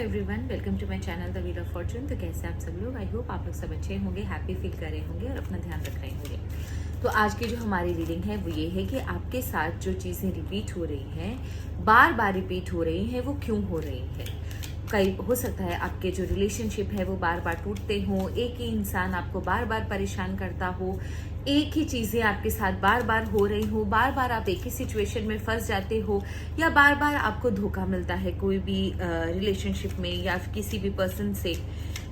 Everyone, welcome to my channel the wheel of fortune. तो कैसे आप सब लोग? आई होप आप लोग सब अच्छे होंगे, हैप्पी फील कर रहे होंगे और अपना ध्यान रख रहे होंगे। तो आज की जो हमारी रीडिंग है वो ये है कि आपके साथ जो चीज़ें रिपीट हो रही हैं, बार बार रिपीट हो रही हैं, वो क्यों हो रही है। कई हो सकता है आपके जो रिलेशनशिप है वो बार बार टूटते हो, एक ही इंसान आपको बार बार परेशान करता हो, एक ही चीज़ें आपके साथ बार बार हो रही हो, बार बार आप एक ही सिचुएशन में फंस जाते हो, या बार बार आपको धोखा मिलता है कोई भी रिलेशनशिप में या किसी भी पर्सन से,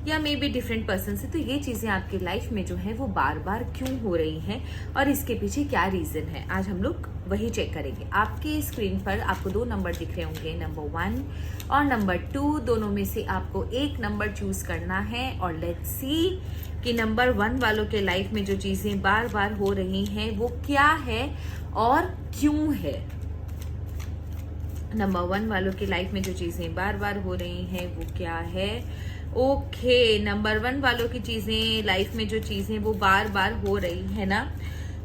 या मे बी डिफरेंट पर्सन से। तो ये चीज़ें आपकी लाइफ में जो है वो बार बार क्यों हो रही हैं और इसके पीछे क्या रीज़न है, आज हम लोग वही चेक करेंगे। आपके स्क्रीन पर आपको 2 नंबर दिख रहे होंगे, नंबर 1 और नंबर 2। दोनों में से आपको एक नंबर चूज करना है और लेट्स सी कि नंबर 1 वालों के लाइफ में जो चीज़ें बार बार हो रही हैं वो क्या है और क्यों है। नंबर 1 वालों की लाइफ में जो चीज़ें बार बार हो रही हैं वो क्या है। ओके, नंबर 1 वालों की चीज़ें, लाइफ में जो चीज़ें वो बार बार हो रही है ना,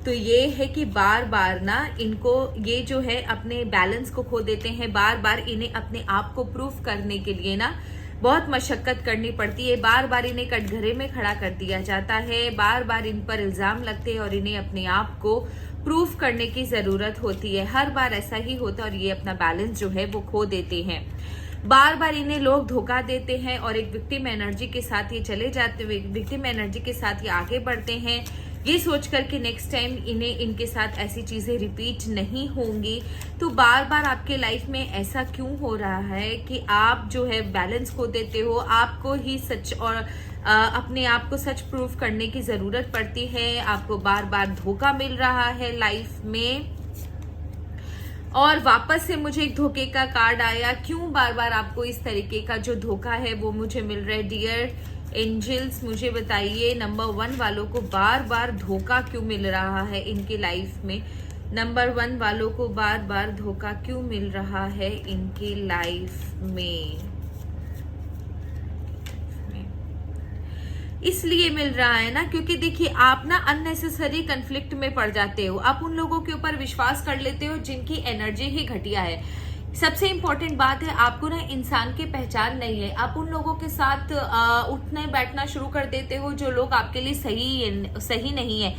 तो ये है कि बार बार ना इनको ये जो है अपने बैलेंस को खो देते हैं। बार बार इन्हें अपने आप को प्रूफ करने के लिए ना बहुत मशक्कत करनी पड़ती है। बार बार इन्हें कटघरे में खड़ा कर दिया जाता है, बार बार इन पर इल्जाम लगते हैं और इन्हें अपने आप को प्रूफ करने की जरूरत होती है। हर बार ऐसा ही होता है और ये अपना बैलेंस जो है वो खो देते हैं। बार बार इन्हें लोग धोखा देते हैं और एक विक्टिम एनर्जी के साथ ये चले जाते हुए, विक्टिम एनर्जी के साथ ये आगे बढ़ते हैं, ये सोचकर कि नेक्स्ट टाइम इन्हें इनके साथ ऐसी चीजें रिपीट नहीं होंगी। तो बार बार आपके लाइफ में ऐसा क्यों हो रहा है कि आप जो है बैलेंस खो देते हो, आपको ही सच और अपने आप को सच प्रूफ करने की जरूरत पड़ती है, आपको बार बार धोखा मिल रहा है लाइफ में। और वापस से मुझे एक धोखे का कार्ड आया। क्यों बार बार आपको इस तरीके का जो धोखा है वो मुझे मिल रहा है? डियर एंजल्स, मुझे बताइए नंबर 1 वालों को बार बार धोखा क्यों मिल रहा है इनकी लाइफ में। नंबर 1 वालों को बार बार धोखा क्यों मिल रहा है इनकी लाइफ में? इसलिए मिल रहा है ना क्योंकि देखिए आप ना अननेसेसरी कन्फ्लिक्ट में पड़ जाते हो, आप उन लोगों के ऊपर विश्वास कर लेते हो जिनकी एनर्जी ही घटिया है। सबसे इम्पोर्टेंट बात है, आपको ना इंसान की पहचान नहीं है। आप उन लोगों के साथ उठने बैठना शुरू कर देते हो जो लोग आपके लिए सही नहीं है,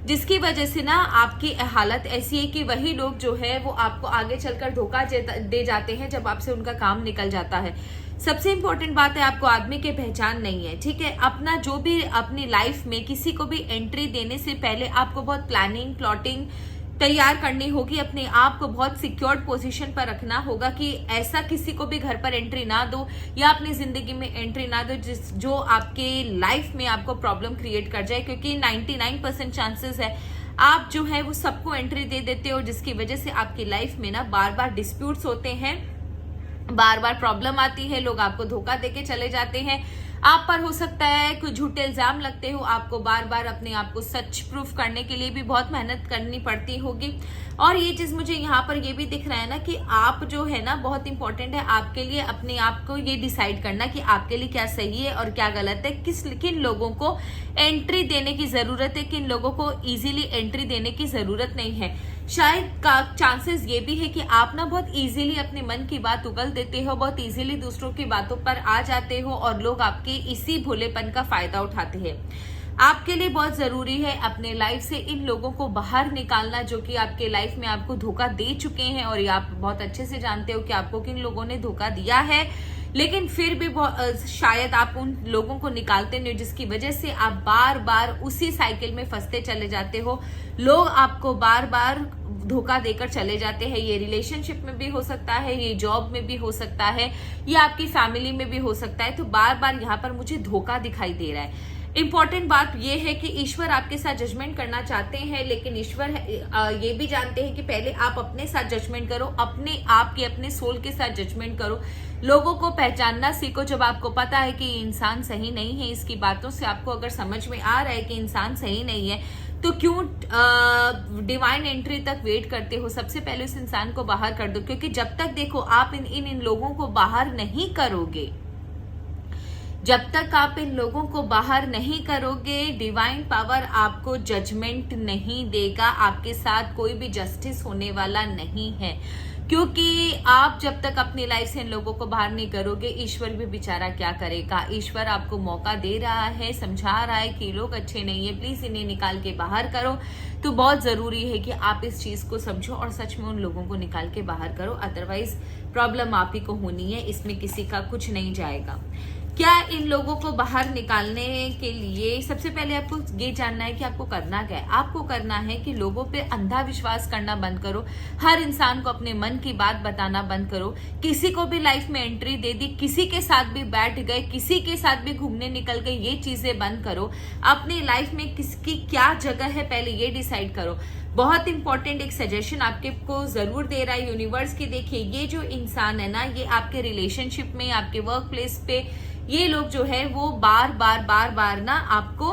जिसकी वजह से ना आपकी हालत ऐसी है कि वही लोग जो है वो आपको आगे चलकर धोखा दे जाते हैं जब आपसे उनका काम निकल जाता है। सबसे इम्पोर्टेंट बात है, आपको आदमी की पहचान नहीं है, ठीक है। अपना जो भी अपनी लाइफ में किसी को भी एंट्री देने से पहले आपको बहुत प्लानिंग प्लॉटिंग तैयार करनी होगी, अपने आप को बहुत सिक्योर्ड पोजीशन पर रखना होगा कि ऐसा किसी को भी घर पर एंट्री ना दो या अपनी जिंदगी में एंट्री ना दो जो आपके लाइफ में आपको प्रॉब्लम क्रिएट कर जाए, क्योंकि 99% चांसेस है आप जो है वो सबको एंट्री दे देते हो, जिसकी वजह से आपकी लाइफ में ना बार बार डिस्प्यूट्स होते हैं, बार बार प्रॉब्लम आती है, लोग आपको धोखा देके चले जाते हैं, आप पर हो सकता है कुछ झूठे इल्जाम लगते हो, आपको बार बार अपने आप को सच प्रूफ करने के लिए भी बहुत मेहनत करनी पड़ती होगी। और ये चीज मुझे यहाँ पर ये भी दिख रहा है ना कि आप जो है ना, बहुत इंपॉर्टेंट है आपके लिए अपने आप को ये डिसाइड करना कि आपके लिए क्या सही है और क्या गलत है, किन लोगों को एंट्री देने की जरूरत है, किन लोगों को इजीली एंट्री देने की जरूरत नहीं है। शायद का चांसेस ये भी है कि आप ना बहुत इजीली अपने मन की बात उगल देते हो, बहुत इजीली दूसरों की बातों पर आ जाते हो और लोग आपके इसी भोलेपन का फायदा उठाते हैं। आपके लिए बहुत जरूरी है अपने लाइफ से इन लोगों को बाहर निकालना जो कि आपके लाइफ में आपको धोखा दे चुके हैं, और ये आप बहुत अच्छे से जानते हो कि आपको किन लोगों ने धोखा दिया है, लेकिन फिर भी शायद आप उन लोगों को निकालते नहीं, जिसकी वजह से आप बार बार उसी साइकिल में फंसते चले जाते हो। लोग आपको बार बार धोखा देकर चले जाते हैं। ये रिलेशनशिप में भी हो सकता है, ये जॉब में भी हो सकता है, ये आपकी फैमिली में भी हो सकता है। तो बार बार यहाँ पर मुझे धोखा दिखाई दे रहा है। इंपॉर्टेंट बात यह है कि ईश्वर आपके साथ जजमेंट करना चाहते हैं, लेकिन ईश्वर ये भी जानते हैं कि पहले आप अपने साथ जजमेंट करो, अपने आप के अपने सोल के साथ जजमेंट करो, लोगों को पहचानना सीखो। जब आपको पता है कि इंसान सही नहीं है, इसकी बातों से आपको अगर समझ में आ रहा है कि इंसान सही नहीं है, तो क्यों डिवाइन एंट्री तक वेट करते हो? सबसे पहले उस इंसान को बाहर कर दो, क्योंकि जब तक देखो आप इन लोगों को बाहर नहीं करोगे, जब तक आप इन लोगों को बाहर नहीं करोगे, डिवाइन पावर आपको जजमेंट नहीं देगा, आपके साथ कोई भी जस्टिस होने वाला नहीं है। क्योंकि आप जब तक अपनी लाइफ से इन लोगों को बाहर नहीं करोगे, ईश्वर भी बेचारा क्या करेगा। ईश्वर आपको मौका दे रहा है, समझा रहा है कि लोग अच्छे नहीं है, प्लीज इन्हें निकाल के बाहर करो। तो बहुत जरूरी है कि आप इस चीज को समझो और सच में उन लोगों को निकाल के बाहर करो, अदरवाइज प्रॉब्लम आप ही को होनी है, इसमें किसी का कुछ नहीं जाएगा। क्या इन लोगों को बाहर निकालने के लिए सबसे पहले आपको ये जानना है कि आपको करना क्या है। आपको करना है कि लोगों पे अंधा विश्वास करना बंद करो, हर इंसान को अपने मन की बात बताना बंद करो। किसी को भी लाइफ में एंट्री दे दी, किसी के साथ भी बैठ गए, किसी के साथ भी घूमने निकल गए, ये चीजें बंद करो। अपनी लाइफ में किसकी क्या जगह है पहले ये डिसाइड करो। बहुत इंपॉर्टेंट एक सजेशन आपके को जरूर दे रहा है यूनिवर्स की। देखिए, ये जो इंसान है ना, ये आपके रिलेशनशिप में, आपके वर्क प्लेस पे ये लोग जो है वो बार बार ना आपको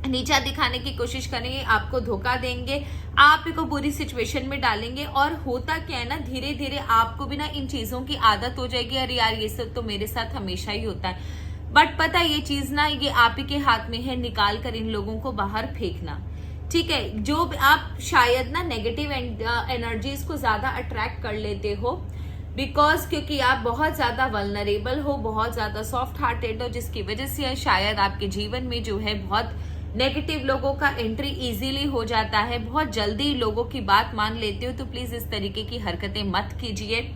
नीचा दिखाने की कोशिश करेंगे, आपको धोखा देंगे, आप को बुरी सिचुएशन में डालेंगे। और होता क्या है ना, धीरे धीरे आपको भी ना इन चीजों की आदत हो जाएगी। अरे यार, ये सब तो मेरे साथ हमेशा ही होता है। बट पता ये चीज ना, ये आप ही के हाथ में है, निकाल कर इन लोगों को बाहर फेंकना। ठीक है, जो आप शायद ना नेगेटिव एनर्जीज को ज्यादा अट्रैक्ट कर लेते हो, बिकॉज क्योंकि आप बहुत ज्यादा वल्नरेबल हो, बहुत ज्यादा सॉफ्ट हार्टेड हो, जिसकी वजह से शायद आपके जीवन में जो है बहुत नेगेटिव लोगों का एंट्री इजीली हो जाता है, बहुत जल्दी लोगों की बात मान लेते हो। तो प्लीज इस तरीके की हरकतें मत कीजिए।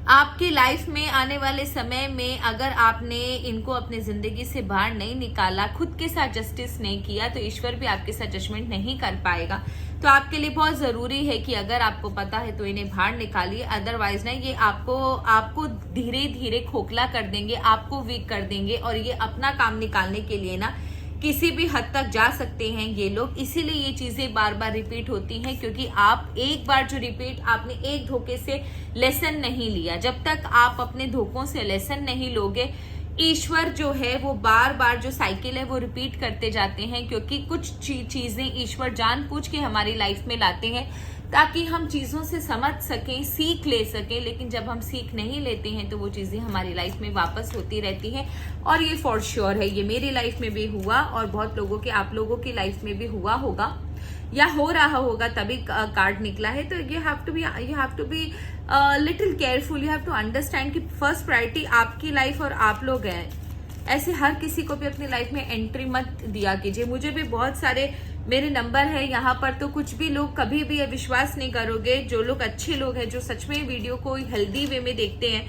आपकी लाइफ में आने वाले समय में अगर आपने इनको अपनी जिंदगी से बाहर नहीं निकाला, खुद के साथ जस्टिस नहीं किया, तो ईश्वर भी आपके साथ जजमेंट नहीं कर पाएगा। तो आपके लिए बहुत जरूरी है कि अगर आपको पता है तो इन्हें बाहर निकालिए, अदरवाइज ना ये आपको धीरे धीरे खोखला कर देंगे, आपको वीक कर देंगे, और ये अपना काम निकालने के लिए ना किसी भी हद तक जा सकते हैं ये लोग। इसीलिए ये चीजें बार बार रिपीट होती हैं, क्योंकि आप एक बार जो आपने एक धोखे से लेसन नहीं लिया। जब तक आप अपने धोखों से लेसन नहीं लोगे, ईश्वर जो है वो बार बार जो साइकिल है वो रिपीट करते जाते हैं। क्योंकि कुछ चीजें ईश्वर जानबूझ के हमारी लाइफ में लाते हैं ताकि हम चीजों से समझ सकें, सीख ले सकें। लेकिन जब हम सीख नहीं लेते हैं तो वो चीजें हमारी लाइफ में वापस होती रहती हैं। और ये फॉर श्योर है, ये मेरी लाइफ में भी हुआ और बहुत लोगों के, आप लोगों की लाइफ में भी हुआ होगा या हो रहा होगा, तभी कार्ड निकला है। तो you have to be little careful. You have to understand कि फर्स्ट प्रायोरिटी आपकी लाइफ और आप लोग हैं। ऐसे हर किसी को भी अपनी लाइफ में एंट्री मत दिया कीजिए। मुझे भी बहुत सारे मेरे नंबर है यहाँ पर, तो कुछ भी लोग कभी भी विश्वास नहीं करोगे, जो लोग अच्छे लोग हैं, जो सच में वीडियो को हेल्दी वे में देखते हैं,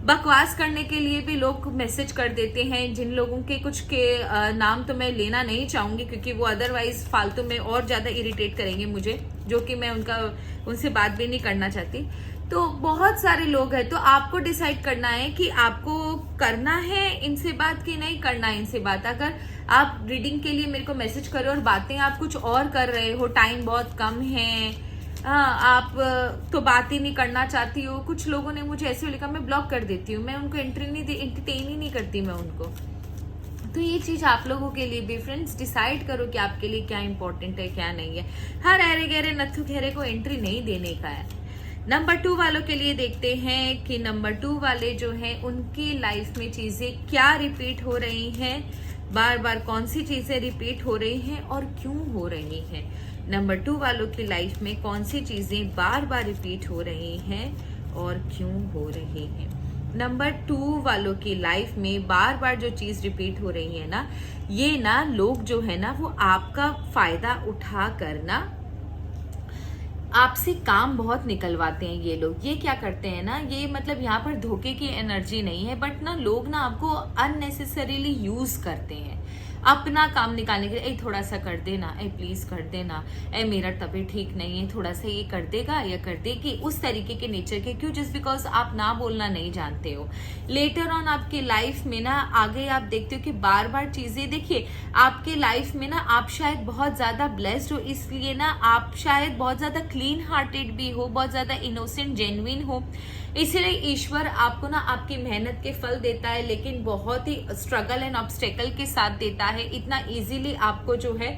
बकवास करने के लिए भी लोग मैसेज कर देते हैं। जिन लोगों के कुछ के नाम तो मैं लेना नहीं चाहूंगी, क्योंकि वो अदरवाइज फालतू में और ज्यादा इरिटेट करेंगे मुझे, जो कि मैं उनसे बात भी नहीं करना चाहती। तो बहुत सारे लोग हैं, तो आपको डिसाइड करना है कि आपको करना है इनसे बात कि नहीं करना है इनसे बात। अगर आप रीडिंग के लिए मेरे को मैसेज करो और बातें आप कुछ और कर रहे हो, टाइम बहुत कम है, आप तो बात ही नहीं करना चाहती हो। कुछ लोगों ने मुझे ऐसे लिखा, मैं ब्लॉक कर देती हूँ, मैं उनको एंटरटेन ही नहीं करती मैं उनको। तो ये चीज आप लोगों के लिए भी, फ्रेंड्स, डिसाइड करो कि आपके लिए क्या इंपॉर्टेंट है क्या नहीं है। हर अरे गहरे नत्थु गहरे को एंट्री नहीं देने का है। नंबर 2 वालों के लिए देखते हैं कि नंबर 2 वाले जो हैं उनकी लाइफ में चीजें क्या रिपीट हो रही हैं, बार बार कौन सी चीजें रिपीट हो रही हैं और क्यों हो रही हैं। नंबर 2 वालों की लाइफ में कौन सी चीजें बार बार रिपीट हो रही हैं और क्यों हो रही हैं। नंबर 2 वालों की लाइफ में बार बार जो चीज रिपीट हो रही है ना, ये ना लोग जो है ना वो आपका फायदा उठा करना आपसे काम बहुत निकलवाते हैं। ये लोग ये क्या करते हैं ना, ये मतलब यहाँ पर धोखे की एनर्जी नहीं है, बट ना लोग ना आपको अननेसेसरीली यूज करते हैं अपना काम निकालने के लिए। थोड़ा सा कर देना, प्लीज कर देना, मेरा तबीयत ठीक नहीं है, थोड़ा सा ये कर देगा या कर देगी, उस तरीके के नेचर के। क्यों? जस्ट बिकॉज आप ना बोलना नहीं जानते हो। लेटर ऑन आपके लाइफ में ना आगे आप देखते हो कि बार बार चीजें, देखिए आपके लाइफ में ना आप शायद बहुत ज्यादा ब्लेस्ड हो, इसलिए ना आप शायद बहुत ज्यादा क्लीन हार्टेड भी हो, बहुत ज्यादा इनोसेंट जेन्युइन हो, इसलिए ईश्वर आपको ना आपकी मेहनत के फल देता है, लेकिन बहुत ही स्ट्रगल एंड ऑब्स्टेकल के साथ देता है। इतना इजीली आपको जो है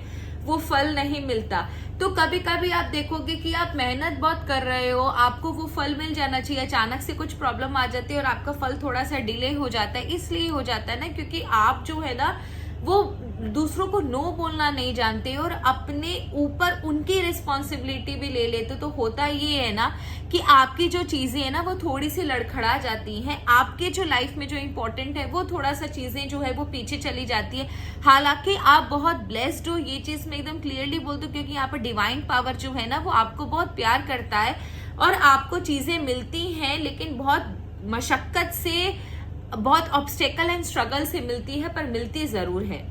वो फल नहीं मिलता। तो कभी कभी आप देखोगे कि आप मेहनत बहुत कर रहे हो, आपको वो फल मिल जाना चाहिए, अचानक से कुछ प्रॉब्लम आ जाती है और आपका फल थोड़ा सा डिले हो जाता है। इसलिए हो जाता है ना क्योंकि आप जो है ना वो दूसरों को नो बोलना नहीं जानते और अपने ऊपर उनकी रिस्पॉन्सिबिलिटी भी ले लेते। तो होता ये है ना कि आपकी जो चीजें है ना वो थोड़ी सी लड़खड़ा जाती हैं, आपके जो लाइफ में जो इंपॉर्टेंट है वो थोड़ा सा चीजें जो है वो पीछे चली जाती है। हालांकि आप बहुत ब्लेस्ड हो, ये चीज मैं एकदम क्लियरली बोल दूं, क्योंकि यहाँ पर डिवाइन पावर जो है ना वो आपको बहुत प्यार करता है और आपको चीजें मिलती हैं, लेकिन बहुत मशक्कत से, बहुत ऑब्स्टेकल एंड स्ट्रगल से मिलती है, पर मिलती जरूर है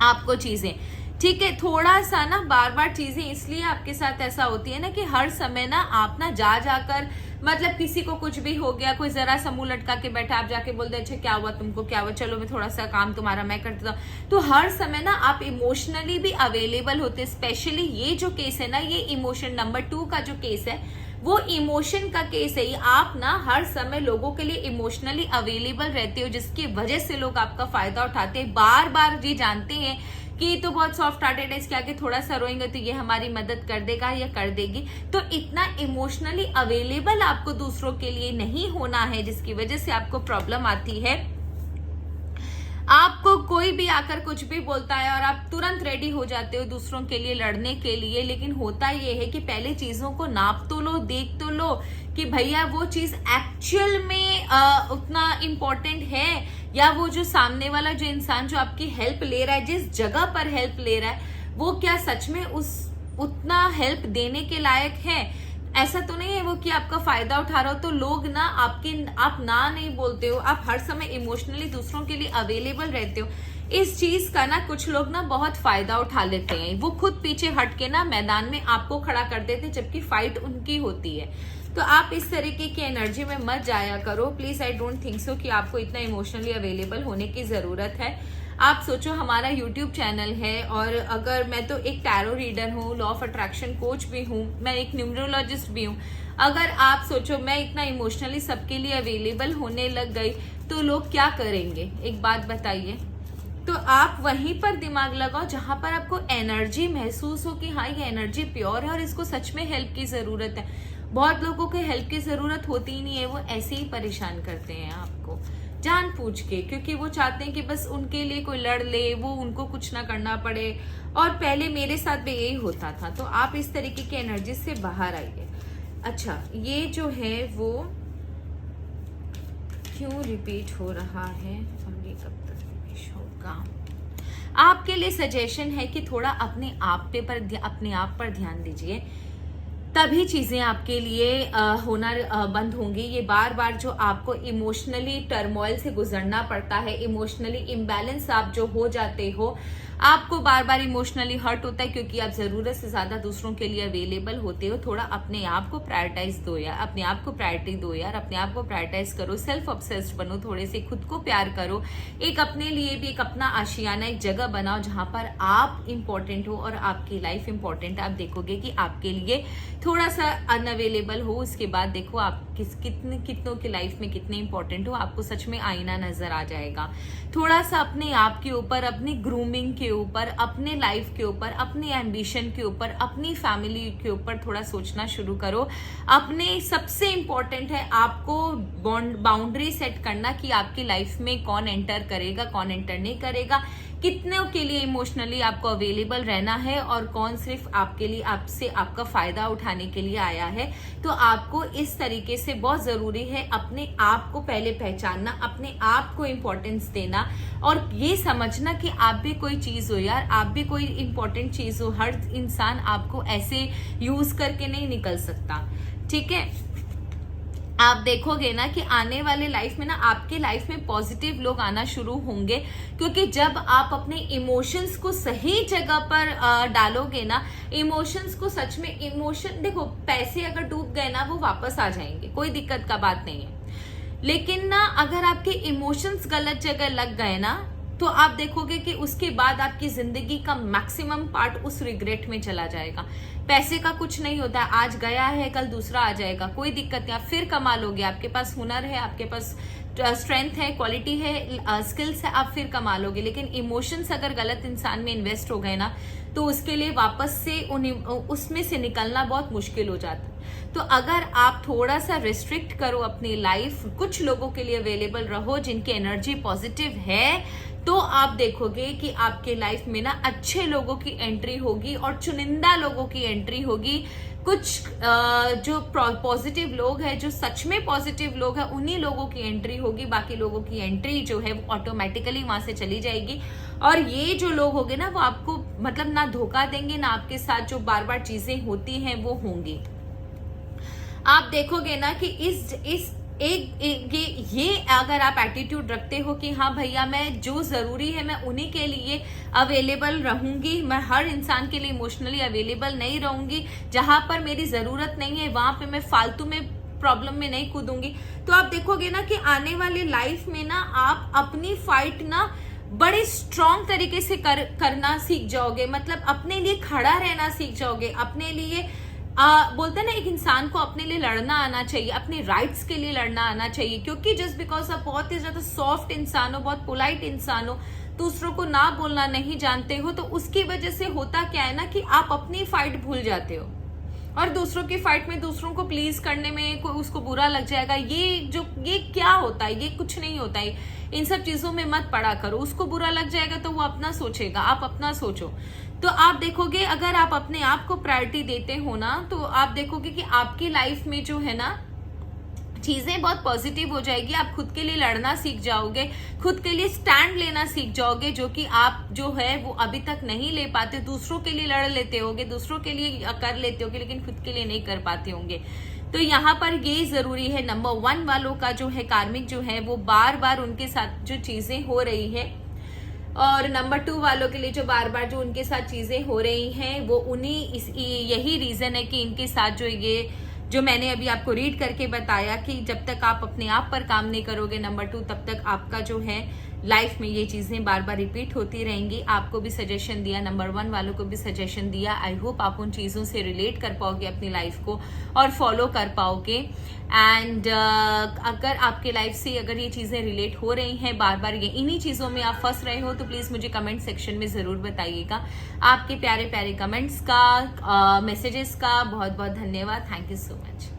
आपको चीजें। ठीक है, थोड़ा सा ना बार बार चीजें इसलिए आपके साथ ऐसा होती है ना कि हर समय ना आप ना जा जाकर, मतलब किसी को कुछ भी हो गया, कोई जरा सा मुंह लटका के बैठा, आप जाके बोल दे अच्छा क्या हुआ तुमको, क्या हुआ, चलो मैं थोड़ा सा काम तुम्हारा मैं कर देता हूँ। तो हर समय ना आप इमोशनली भी अवेलेबल होते। स्पेशली ये जो केस है ना, ये इमोशन नंबर 2 का जो केस है वो इमोशन का केस है। आप ना हर समय लोगों के लिए इमोशनली अवेलेबल रहते हो, जिसकी वजह से लोग आपका फायदा उठाते हैं। बार बार ये जानते हैं कि ये तो बहुत सॉफ्ट हार्टेड है, इसके आगे थोड़ा सा रोएंगे तो ये हमारी मदद कर देगा या कर देगी। तो इतना इमोशनली अवेलेबल आपको दूसरों के लिए नहीं होना है, जिसकी वजह से आपको प्रॉब्लम आती है। आपको कोई भी आकर कुछ भी बोलता है और आप तुरंत रेडी हो जाते हो दूसरों के लिए लड़ने के लिए, लेकिन होता ये है कि पहले चीजों को नाप तो लो, देख तो लो कि भैया वो चीज एक्चुअल में उतना इम्पोर्टेंट है, या वो जो सामने वाला जो इंसान जो आपकी हेल्प ले रहा है, जिस जगह पर हेल्प ले रहा है, वो क्या सच में उतना हेल्प देने के लायक है। ऐसा तो नहीं है वो कि आपका फायदा उठा रहा हो। तो लोग ना आप ना नहीं बोलते हो, आप हर समय इमोशनली दूसरों के लिए अवेलेबल रहते हो। इस चीज का ना कुछ लोग ना बहुत फायदा उठा लेते हैं, वो खुद पीछे हट के ना मैदान में आपको खड़ा कर देते, जबकि फाइट उनकी होती है। तो आप इस तरीके की एनर्जी में मत जाया करो please. I don't think so कि आपको इतना इमोशनली अवेलेबल होने की जरूरत है। आप सोचो हमारा यूट्यूब चैनल है, और अगर मैं तो एक टैरो रीडर हूँ, लॉ ऑफ अट्रैक्शन कोच भी हूँ, मैं एक न्यूमरोलॉजिस्ट भी हूँ। अगर आप सोचो मैं इतना इमोशनली सबके लिए अवेलेबल होने लग गई तो लोग क्या करेंगे, एक बात बताइए। तो आप वहीं पर दिमाग लगाओ जहां पर आपको एनर्जी महसूस हो कि हाँ ये एनर्जी प्योर है और इसको सच में हेल्प की जरूरत है। बहुत लोगों को हेल्प की जरूरत होती ही नहीं है, वो ऐसे ही परेशान करते हैं आपको जानबूझ के, क्योंकि वो चाहते हैं कि बस उनके लिए कोई लड़ ले, वो उनको कुछ ना करना पड़े। और पहले मेरे साथ भी यही होता था। तो आप इस तरीके की एनर्जी से बाहर आइए। अच्छा, ये जो है वो क्यों रिपीट हो रहा है और ये कब तक फिनिश होगा? आपके लिए सजेशन है कि थोड़ा अपने आप पर ध्यान दीजिए, तभी चीजें आपके लिए होना बंद होंगी। ये बार बार जो आपको इमोशनली टर्मोइल से गुजरना पड़ता है, इमोशनली इम्बैलेंस आप जो हो जाते हो, आपको बार बार इमोशनली हर्ट होता है क्योंकि आप जरूरत से ज्यादा दूसरों के लिए अवेलेबल होते हो। थोड़ा अपने आप को प्रायोरिटाइज दो यार, अपने आप को प्रायोरिटी दो यार, अपने आप को प्रायोरिटाइज करो, सेल्फ ऑब्सेस्ड बनो, थोड़े से खुद को प्यार करो, एक अपने लिए भी एक अपना आशियाना, एक जगह बनाओ जहां पर आप इंपॉर्टेंट हो और आपकी लाइफ इंपॉर्टेंट है। आप देखोगे कि आपके लिए थोड़ा सा अनअवेलेबल हो, उसके बाद देखो आप कितनों की लाइफ में कितने इंपॉर्टेंट हो, आपको सच में आईना नजर आ जाएगा। थोड़ा सा अपने आप के ऊपर, अपनी ग्रूमिंग के ऊपर, अपने लाइफ के ऊपर, अपनी एम्बिशन के ऊपर, अपनी फैमिली के ऊपर थोड़ा सोचना शुरू करो। अपने सबसे इंपॉर्टेंट है आपको बाउंड्री सेट करना कि आपकी लाइफ में कौन एंटर करेगा, कौन एंटर नहीं करेगा, कितने के लिए इमोशनली आपको अवेलेबल रहना है और कौन सिर्फ आपके लिए, आपसे आपका फायदा उठाने के लिए आया है। तो आपको इस तरीके से बहुत जरूरी है अपने आप को पहले पहचानना, अपने आप को इम्पोर्टेंस देना और ये समझना कि आप भी कोई चीज हो यार, आप भी कोई इंपॉर्टेंट चीज हो। हर इंसान आपको ऐसे यूज करके नहीं निकल सकता, ठीक है। आप देखोगे ना कि आने वाले लाइफ में ना आपके लाइफ में पॉजिटिव लोग आना शुरू होंगे, क्योंकि जब आप अपने इमोशंस को सही जगह पर डालोगे ना, इमोशंस को सच में, इमोशन देखो, पैसे अगर डूब गए ना वो वापस आ जाएंगे, कोई दिक्कत का बात नहीं है। लेकिन ना अगर आपके इमोशंस गलत जगह लग गए ना, तो आप देखोगे कि उसके बाद आपकी जिंदगी का मैक्सिमम पार्ट उस रिग्रेट में चला जाएगा। पैसे का कुछ नहीं होता है, आज गया है कल दूसरा आ जाएगा, कोई दिक्कत नहीं, आप फिर कमा लोगे। आपके पास हुनर है, आपके पास स्ट्रेंथ है, क्वालिटी है, स्किल्स है, आप फिर कमा लोगे। लेकिन इमोशंस अगर गलत इंसान में इन्वेस्ट हो गए ना, तो उसके लिए वापस से उसमें से निकलना बहुत मुश्किल हो जाता है। तो अगर आप थोड़ा सा रिस्ट्रिक्ट करो अपनी लाइफ, कुछ लोगों के लिए अवेलेबल रहो जिनकी एनर्जी पॉजिटिव है, तो आप देखोगे कि आपके लाइफ में ना अच्छे लोगों की एंट्री होगी और चुनिंदा लोगों की एंट्री होगी। कुछ जो पॉजिटिव लोग हैं, जो सच में पॉजिटिव लोग हैं, उन्हीं लोगों की एंट्री होगी। बाकी लोगों की एंट्री जो है वो ऑटोमेटिकली वहां से चली जाएगी। और ये जो लोग होंगे ना, वो आपको मतलब ना धोखा देंगे, ना आपके साथ जो बार बार चीजें होती हैं वो होंगी। आप देखोगे ना कि ये अगर आप एटीट्यूड रखते हो कि हाँ भैया, मैं जो जरूरी है मैं उन्हीं के लिए अवेलेबल रहूंगी, मैं हर इंसान के लिए इमोशनली अवेलेबल नहीं रहूंगी, जहां पर मेरी जरूरत नहीं है वहां पे मैं फालतू में प्रॉब्लम में नहीं कूदूंगी, तो आप देखोगे ना कि आने वाली लाइफ में ना आप अपनी फाइट ना बड़े स्ट्रॉन्ग तरीके से करना सीख जाओगे। मतलब अपने लिए खड़ा रहना सीख जाओगे, अपने लिए बोलते हैं ना, एक इंसान को अपने लिए लड़ना आना चाहिए, अपने राइट्स के लिए लड़ना आना चाहिए। क्योंकि जस्ट बिकॉज आप बहुत ही ज्यादा सॉफ्ट इंसान हो, बहुत पोलाइट इंसान हो, दूसरों को ना बोलना नहीं जानते हो, तो उसकी वजह से होता क्या है ना कि आप अपनी फाइट भूल जाते हो और दूसरों की फाइट में दूसरों को प्लीज करने में कोई उसको बुरा लग जाएगा। ये क्या होता है? ये कुछ नहीं होता है। इन सब चीजों में मत पड़ा करो। उसको बुरा लग जाएगा तो वो अपना सोचेगा, आप अपना सोचो। तो आप देखोगे अगर आप अपने आप को प्रायोरिटी देते हो ना, तो आप देखोगे कि आपकी लाइफ में जो है ना चीजें बहुत पॉजिटिव हो जाएगी। आप खुद के लिए लड़ना सीख जाओगे, खुद के लिए स्टैंड लेना सीख जाओगे, जो कि आप जो है वो अभी तक नहीं ले पाते। दूसरों के लिए लड़ लेते होगे, दूसरों के लिए कर लेते होगे, लेकिन खुद के लिए नहीं कर पाते होंगे। तो यहाँ पर ये जरूरी है, नंबर 1 वालों का जो है कार्मिक जो है वो बार बार उनके साथ जो चीजें हो रही है, और नंबर 2 वालों के लिए जो बार बार जो उनके साथ चीजें हो रही हैं वो यही रीजन है कि इनके साथ जो मैंने अभी आपको रीड करके बताया कि जब तक आप अपने आप पर काम नहीं करोगे, नंबर 2, तब तक आपका जो है लाइफ में ये चीजें बार बार रिपीट होती रहेंगी। आपको भी सजेशन दिया, नंबर 1 वालों को भी सजेशन दिया। आई होप आप उन चीजों से रिलेट कर पाओगे अपनी लाइफ को और फॉलो कर पाओगे। एंड अगर आपके लाइफ से अगर ये चीजें रिलेट हो रही हैं, बार बार ये इन्हीं चीजों में आप फंस रहे हो, तो प्लीज मुझे कमेंट सेक्शन में जरूर बताइएगा। आपके प्यारे प्यारे कमेंट्स का, मैसेजेस का बहुत बहुत धन्यवाद। Thank you so much.